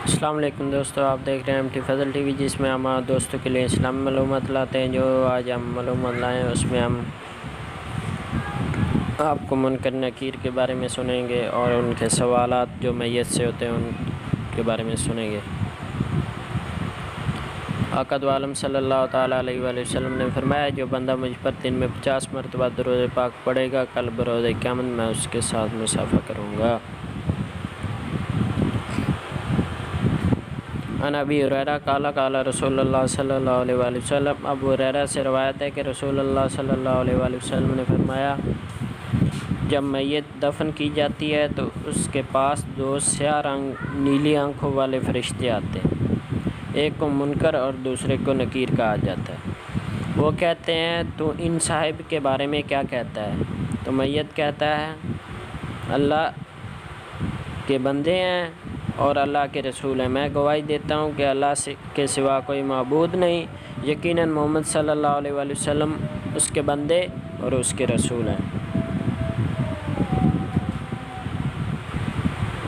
السلام علیکم دوستو، آپ دیکھ رہے ہیں MT فضل ٹی وی، جس میں ہم دوستوں کے لیے اسلامی معلومات لاتے ہیں۔ جو آج ہم معلومات لائے ہیں اس میں ہم آپ کو منکر نکیر کے بارے میں سنیں گے اور ان کے سوالات جو میت سے ہوتے ہیں ان کے بارے میں سنیں گے۔ آقا دو عالم صلی اللہ تعالیٰ علیہ وآلہ وسلم نے فرمایا، جو بندہ مجھ پر دن میں 50 مرتبہ درود پاک پڑھے گا، کل بروز قیامت میں اس کے ساتھ مصافحہ کروں گا۔ عن ابی ہریرہ قال قال رسول اللہ صلی اللہ علیہ وآلہ وسلم، ابو ہریرہ سے روایت ہے کہ رسول اللہ صلی اللہ علیہ وآلہ وسلم نے فرمایا، جب میت دفن کی جاتی ہے تو اس کے پاس دو سیاہ رنگ نیلی آنکھوں والے فرشتے آتے ہیں، ایک کو منکر اور دوسرے کو نکیر کہا جاتا ہے۔ وہ کہتے ہیں، تو ان صاحب کے بارے میں کیا کہتا ہے؟ تو میت کہتا ہے، اللہ کے بندے ہیں اور اللہ کے رسول ہیں۔ میں گواہی دیتا ہوں کہ اللہ کے سوا کوئی معبود نہیں، یقیناً محمد صلی اللہ علیہ وآلہ وسلم اس کے بندے اور اس کے رسول ہیں۔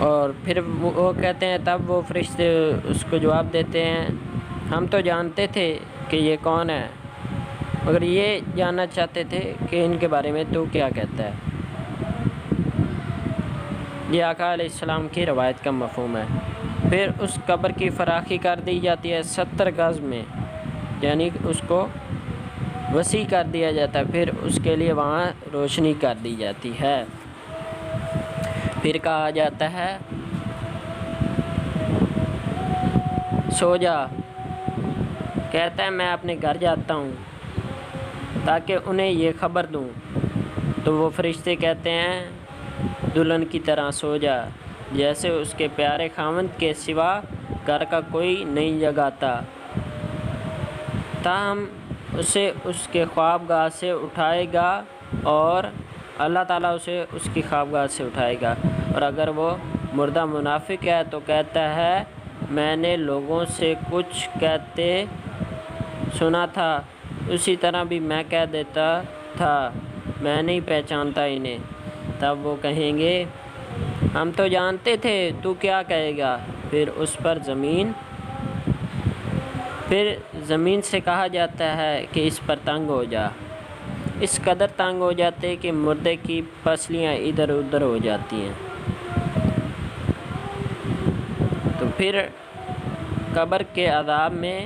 اور پھر وہ کہتے ہیں، تب وہ فرشتے اس کو جواب دیتے ہیں، ہم تو جانتے تھے کہ یہ کون ہے، مگر یہ جاننا چاہتے تھے کہ ان کے بارے میں تو کیا کہتا ہے۔ یہ آقا علیہ السلام کی روایت کا مفہوم ہے۔ پھر اس قبر کی فراخی کر دی جاتی ہے 70 گز میں، یعنی اس کو وسیع کر دیا جاتا ہے، پھر اس کے لیے وہاں روشنی کر دی جاتی ہے۔ پھر کہا جاتا ہے، سو جا۔ کہتا ہے، میں اپنے گھر جاتا ہوں تاکہ انہیں یہ خبر دوں۔ تو وہ فرشتے کہتے ہیں، دلہن کی طرح سو جا، جیسے اس کے پیارے خاوند کے سوا گھر کا کوئی نہیں جگاتا، تاہم اسے اس کے خوابگاہ سے اٹھائے گا اور اللہ تعالیٰ اسے اس کی خوابگاہ سے اٹھائے گا۔ اور اگر وہ مردہ منافق ہے تو کہتا ہے، میں نے لوگوں سے کچھ کہتے سنا تھا، اسی طرح بھی میں کہہ دیتا تھا، میں نہیں پہچانتا انہیں۔ تب وہ کہیں گے، ہم تو جانتے تھے، تو کیا کہے گا؟ پھر زمین سے کہا جاتا ہے کہ اس پر تنگ ہو جا۔ اس قدر تنگ ہو جاتے کہ مردے کی پسلیاں ادھر ادھر ہو جاتی ہیں۔ تو پھر قبر کے عذاب میں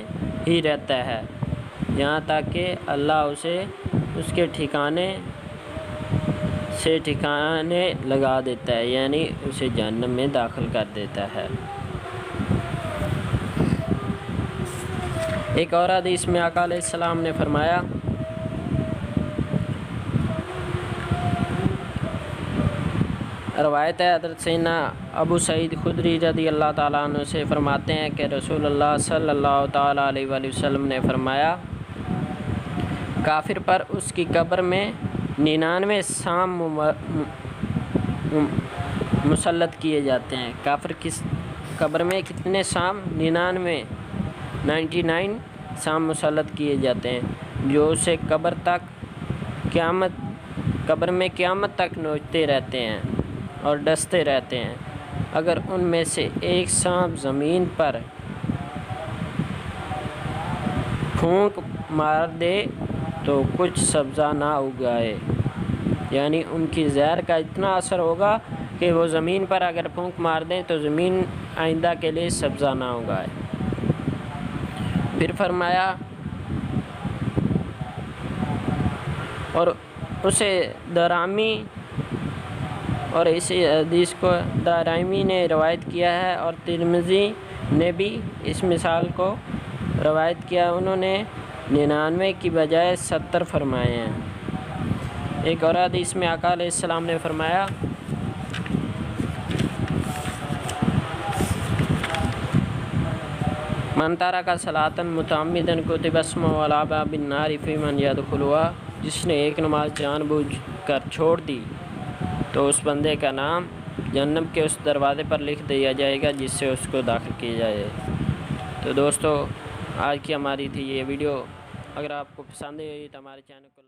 ہی رہتا ہے، یہاں تک کہ اللہ اسے اس کے ٹھکانے سے ٹھکانے لگا دیتا ہے، یعنی اسے جہنم میں داخل کر دیتا ہے۔ ایک اور حدیث میں آقا علیہ السلام نے فرمایا، روایت ہے حضرت سیدنا ابو سعید خدری رضی اللہ تعالیٰ عنہ سے، فرماتے ہیں کہ رسول اللہ صلی اللہ تعالیٰ علیہ وآلہ وسلم نے فرمایا، کافر پر اس کی قبر میں 99 سام مسلط کیے جاتے ہیں۔ کافر کی قبر میں کتنے سام؟ 99 سام مسلط کیے جاتے ہیں، جو اسے قبر میں قیامت تک نوچتے رہتے ہیں اور ڈستے رہتے ہیں۔ اگر ان میں سے ایک سانپ زمین پر پھونک مار دے تو کچھ سبزہ نہ اگائے، یعنی ان کی زہر کا اتنا اثر ہوگا کہ وہ زمین پر اگر پھونک مار دیں تو زمین آئندہ کے لیے سبزہ نہ اگائے۔ پھر فرمایا، اور اسے درامی، اور اس حدیث کو دارمی نے روایت کیا ہے اور ترمذی نے بھی اس مثال کو روایت کیا، انہوں نے 99 کی بجائے 70 فرمائے ہیں۔ ایک اور حدیث میں آقا علیہ السلام نے فرمایا، من ترک صلاۃ متعمدا کتب اسمہ علی باب النار فی من یدخلها، جس نے ایک نماز جان بوجھ کر چھوڑ دی تو اس بندے کا نام جہنم کے اس دروازے پر لکھ دیا جائے گا جس سے اس کو داخل کیا جائے۔ تو دوستو، آج کی ہماری تھی یہ ویڈیو، اگر آپ کو پسند آئی تو ہمارے چینل کو